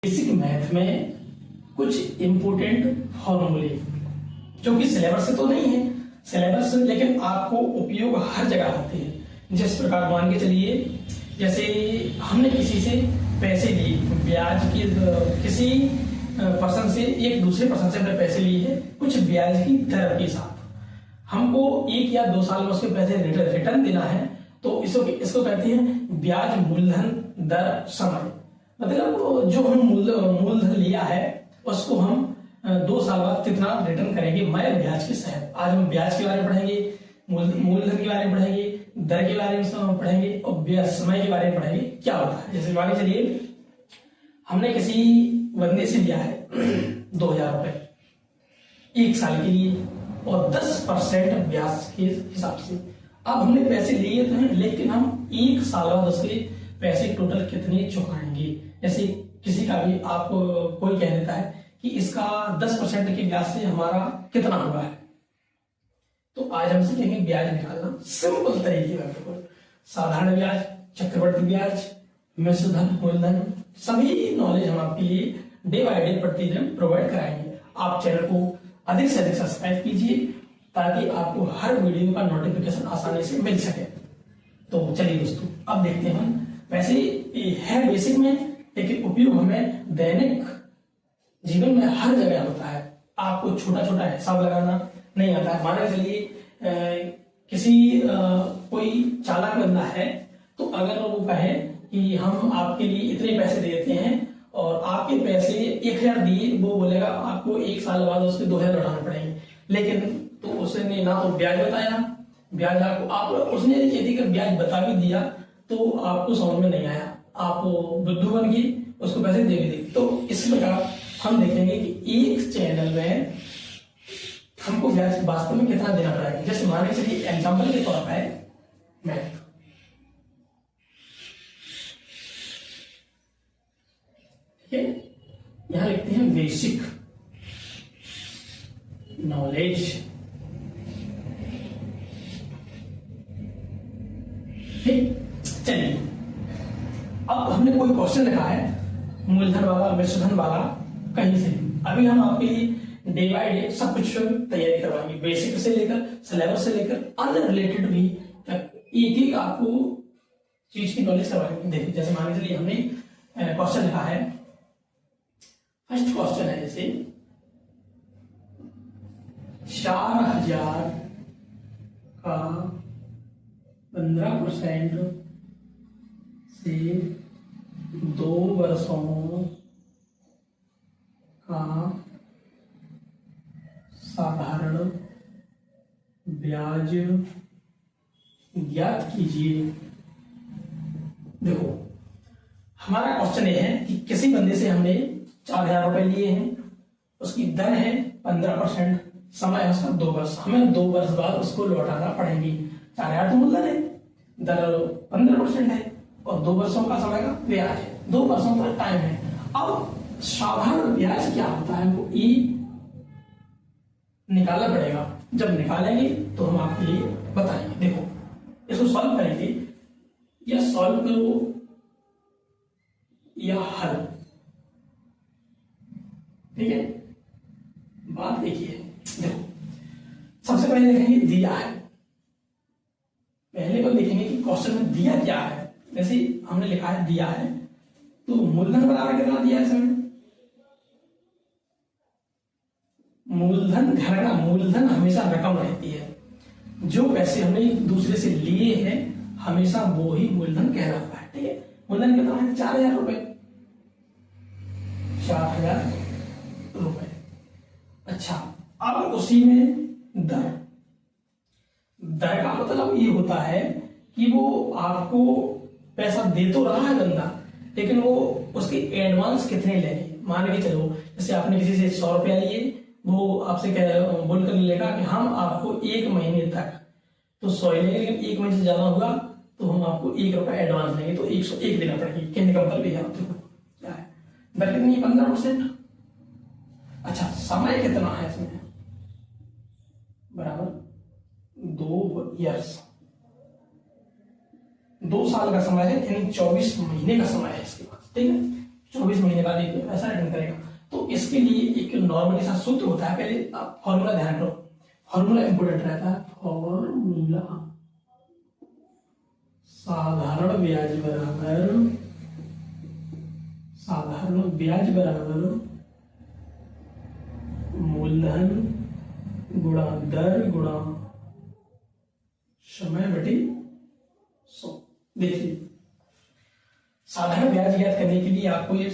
Basic math में कुछ important फॉर्मूले जो कि सिलेबस से तो नहीं है, सिलेबस से लेकिन आपको उपयोग हर जगह आते हैं। जिस प्रकार मान के चलिए, जैसे हमने किसी से पैसे लिए, ब्याज की किसी पर्सन से एक दूसरे पर्सन से हमने पैसे लिए हैं कुछ ब्याज की दर के साथ, हमको 1 या 2 साल में उसके पैसे रिटर्न देना है, तो इसको कहते हैं ब्याज मूलधन दर समय। मतलब जो हम मूलधन लिया है उसको हम 2 साल बाद कितना रिटर्न करेंगे मैं ब्याज के सहित। आज हम ब्याज के बारे में पढ़ेंगे, मूलधन के बारे में पढ़ेंगे, दर के बारे में पढ़ेंगे और ब्याज समय के बारे में पढ़ेंगे क्या होता है। जैसे मान के चलिए हमने किसी बंदे से लिया है 2000 रुपए 1 साल के लिए और 10% ब्याज के हिसाब से। अब हमने पैसे लिए तो हैं, लेकिन हम 1 साल बाद उसके पैसे टोटल कितने चुकाएंगे। जैसे किसी का भी आपको कोई कह देता है कि इसका 10% के ब्याज से हमारा कितना हुआ है, तो आज हम सीखेंगे ब्याज निकालना सिंपल तरीके का। साधारण ब्याज, चक्रवृद्धि ब्याज, मिश्र धन, मूलधन, सभी नॉलेज हम आपके लिए डे बाय डे प्रतिदिन प्रोवाइड कराएंगे। आप चैनल को अधिक से अधिक सब्सक्राइब कीजिए ताकि आपको हर वीडियो का नोटिफिकेशन आसानी से मिल सके। तो चलिए दोस्तों, अब देखते हैं हम। वैसे है बेसिक में, लेकिन उपयोग हमें दैनिक जीवन में हर जगह होता है। आपको छोटा छोटा हिसाब लगाना नहीं आता है। माना चलिए किसी कोई चालाक बंदा है, तो अगर वो कहे कि हम आपके लिए इतने पैसे दे देते हैं और आपके पैसे 1000 दिए, वो बोलेगा आपको 1 साल बाद उसके 2000 लौटाने पड़ेंगे। लेकिन तो उसने ना तो ब्याज बताया, ब्याज आपको उसने यदि ब्याज बता भी दिया तो आपको समझ में नहीं आया, आप बुद्धू बन गए, उसको पैसे दे भी दी। तो इस प्रकार हम देखेंगे कि एक चैनल में हमको ब्याज वास्तव में कितना देना पड़ेगा। जैसे मान के चलिए एग्जाम्पल के तौर पर मैथ, ठीक है, यहां लिखते हैं बेसिक नॉलेज। ठीक, चलिए अब हमने कोई क्वेश्चन लिखा है मूलधन वाला, मिश्रधन वाला, कहीं से। अभी हम आपके लिए डे बाय डे सब कुछ तैयारी करवाएंगे, बेसिक से लेकर सिलेबस से लेकर अनरिलेटेड भी तक एक एक आपको चीज की नॉलेज करवाएंगे। देखिए जैसे मान लीजिए हमने क्वेश्चन लिखा है, फर्स्ट क्वेश्चन है जैसे 4000 का 15% से 2 वर्षों का साधारण ब्याज ज्ञात कीजिए। देखो हमारा क्वेश्चन ये है कि किसी बंदे से हमने 4000 रुपए लिए हैं, उसकी दर है 15%, समय है उसका 2 वर्ष, हमें 2 वर्ष बाद उसको लौटाना पड़ेंगे। 4000 तो मूलधन है, दर 15% है और 2 वर्षों का समय का ब्याज है, 2 वर्षों का टाइम है। अब साधारण ब्याज क्या होता है हमको ये निकालना पड़ेगा। जब निकालेंगे तो हम आपके लिए बताएंगे। देखो इसको सॉल्व करेंगे, या सॉल्व करो या हल, ठीक है। बात देखिए, देखो सबसे पहले देखेंगे दिया है, पहले को देखेंगे कि क्वेश्चन में दिया क्या है। जैसे हमने लिखा है दिया है, तो मूलधन बराबर कितना दिया है इसमें, मूलधन घरना, मूलधन हमेशा रकम रहती है। जो पैसे हमने दूसरे से लिए हैं हमेशा वो ही मूलधन कहलाता है, ठीक है। मूलधन कितना है 4000 रुपए, 4000 रुपए। अच्छा, अब उसी में दर, दर का मतलब ये होता है कि वो आपको पैसा दे तो रहा है बंदा, लेकिन वो उसके एडवांस कितने लेंगे। मान के चलो जैसे आपने किसी से 100 रुपया लिए, वो आपसे बोल कर लेगा कि हम आपको 1 महीने तक तो 100 लेंगे, लेकिन 1 महीने से ज्यादा होगा तो हम आपको 1 रुपया एडवांस देंगे, तो 101 देना पड़ेगी। कहने का मतलब है क्या है, दर कितनी है 15%। अच्छा, समय कितना है इसमें, बराबर 2 ईयर्स, 2 साल का समय है, यानी 24 महीने का समय है इसके पास, ठीक है। 24 महीने बाद एक पैसा रिटर्न करेगा। तो इसके लिए एक नॉर्मल के साथ सूत्र होता है, पहले आप फॉर्मूला ध्यान रखो, फॉर्मूला इंपोर्टेंट रहता है। फॉर्मूला साधारण ब्याज बराबर मूलधन गुणा दर गुणा समय बटे 100। देखिए, साधारण ब्याज ज्ञात करने के लिए आपको ये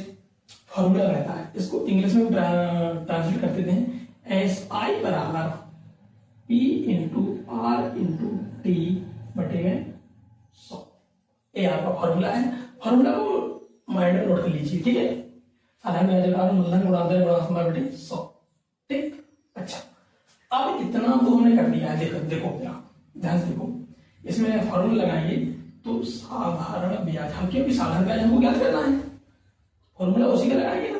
फॉर्मूला रहता है, इसको इंग्लिश में ट्रांसलेट कर देते हैं SI बराबर P into R into T बटे में 100। ये आपका फॉर्मूला है, फॉर्मूला को माइंड में नोट कर लीजिए, ठीक है। साधारण ब्याज बराबर मूलधन गुणा दर गुणा समय बटे 100, ठीक। अच्छा, अब इतना तो हमने कर दिया है। देखो क्या, ध्यान से देखो, इसमें फॉर्मूला लगाएंगे तो साधारण ब्याज, हम क्योंकि साधारण ब्याज हमको ज्ञात करना है, फॉर्मूला उसी का लगाएंगे ना।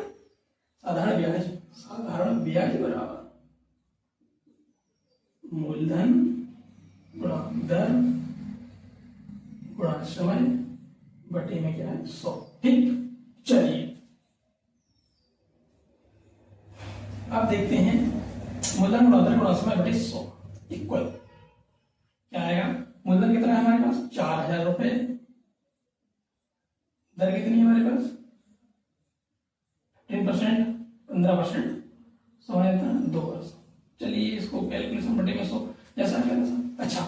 साधारण ब्याज बराबर मूलधन गुणा दर गुणा समय बटे में क्या है 100, ठीक। चलिए अब देखते हैं मूलधन गुणा दर गुणा समय बटे 100 इक्वल क्या आएगा। मूलधन कितना है हमारे पास 4000 रुपए, दर कितनी है हमारे पास 10%, 15%, समय कितना 2%। चलिए इसको कैलकुलेशन बटे में 100 जैसा है वैसा। अच्छा,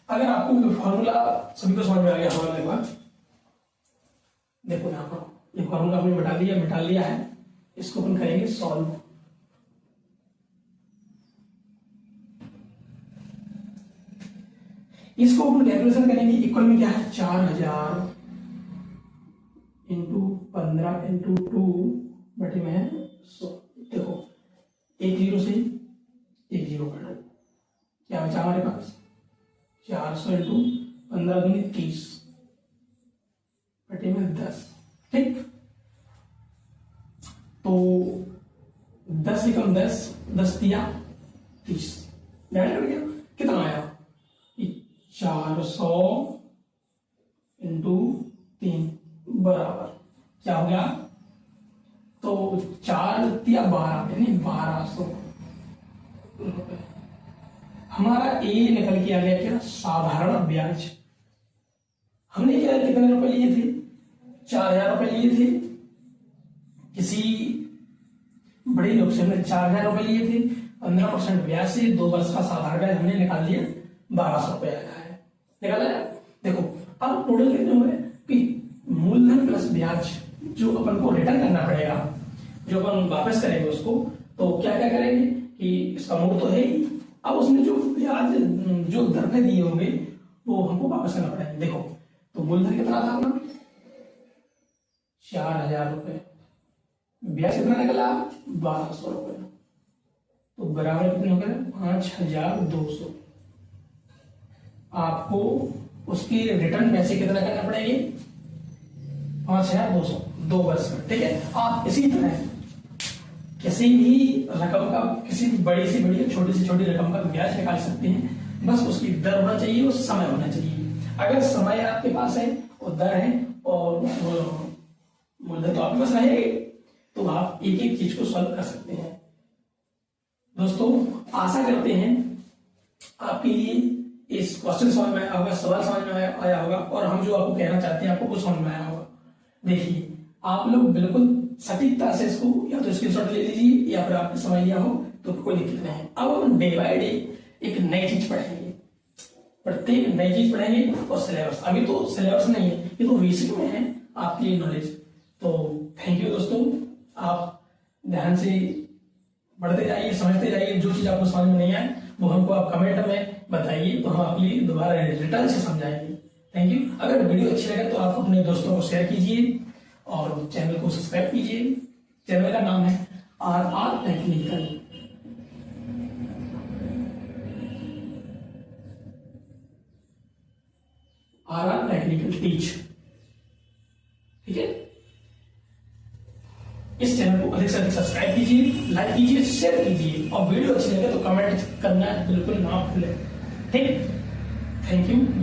अगर आपको फॉर्मूला सभी को समझ में आ गया होगा, एक बार देखो यहाँ पर ये फॉर्मूला हमने मिटा लिया है, इसको अपन करेंगे सॉल्व। इसको अपन कैलकुलेशन करेंगे, इक्वल में क्या है 4000 इंटू 15 इंटू 2 बटे में है 100। देखो एक जीरो से एक जीरो काटो, क्या बचा हमारे पास 400 इंटू 15 दूनी 30 बटे में 10, ठीक। तो 10 से कम 10 दिया 30, कितना आया 400 इंटू 3 बराबर क्या हो गया, तो 4 दिया 12 यानी 1200 रुपए। हमारा ए निकल के आ गया क्या साधारण ब्याज। हमने क्या कितने रुपए लिए थे 4000 रुपए लिए थे, किसी बड़े लोग से हमने 4000 रुपए लिए थे, 15% ब्याज से 2 वर्ष का साधारण ब्याज हमने निकाल लिया 1200 रुपए आया है, निकाला है। देखो अब टोटल कितने हुए कि मूलधन प्लस ब्याज जो अपन को रिटर्न करना पड़ेगा, जो अपन वापस करेंगे उसको, तो क्या क्या करेंगे कि इसका मूल तो है ही, अब उसमें जो ब्याज जो दर पे दिए होंगे वो हमको वापस करना पड़ेगा। देखो तो मूलधन कितना था अपना 4000 रुपए, ब्याज कितना निकला 1200 रुपए, तो बराबर कितने हो गए 5200। आपको उसकी रिटर्न पैसे कितना करना पड़ेंगे 5200 2 वर्ष में, ठीक है। आप इसी तरह किसी भी रकम का, किसी भी बड़ी से बड़ी छोटी से छोटी रकम का ब्याज निकाल सकते हैं, बस उसकी दर होना चाहिए और समय होना चाहिए। अगर समय आपके पास है और दर है और मूलधन तो आपके पास रहेगा, तो आप एक एक चीज को सॉल्व कर सकते हैं। दोस्तों आशा करते हैं आपके लिए इस क्वेश्चन समझ में आया होगा, सवाल समझ में आया होगा, और हम जो आपको कहना चाहते हैं आपको कुछ समझ में आया होगा। देखिए आप लोग बिल्कुल सटीकता से इसको या तो स्क्रीनशॉट ले लीजिए या फिर आपने समझ लिया हो तो कोई दिक्कत नहीं है। अब हम डे बाय डे एक नई चीज पढ़ेंगे, प्रत्येक नई चीज पढ़ेंगे और सिलेबस, अभी तो सिलेबस नहीं है, ये तो बेसिक में है आपकी नॉलेज। तो थैंक यू दोस्तों, आप ध्यान से पढ़ते जाइए, समझते जाइए, जो चीज आपको समझ में नहीं आए वो हमको आप कमेंट में बताइए, तो हम आपके लिए दोबारा रिटर्न से समझाएंगे। Thank you. अगर वीडियो अच्छी लगे तो आप अपने दोस्तों को शेयर कीजिए और चैनल को सब्सक्राइब कीजिए। चैनल का नाम है RR technical. RR technical teach, ठीक है। इस चैनल को अधिक से अधिक सब्सक्राइब कीजिए, लाइक कीजिए, शेयर कीजिए, और वीडियो अच्छी लगे तो कमेंट करना बिल्कुल ना भूलें, ठीक। Thank you.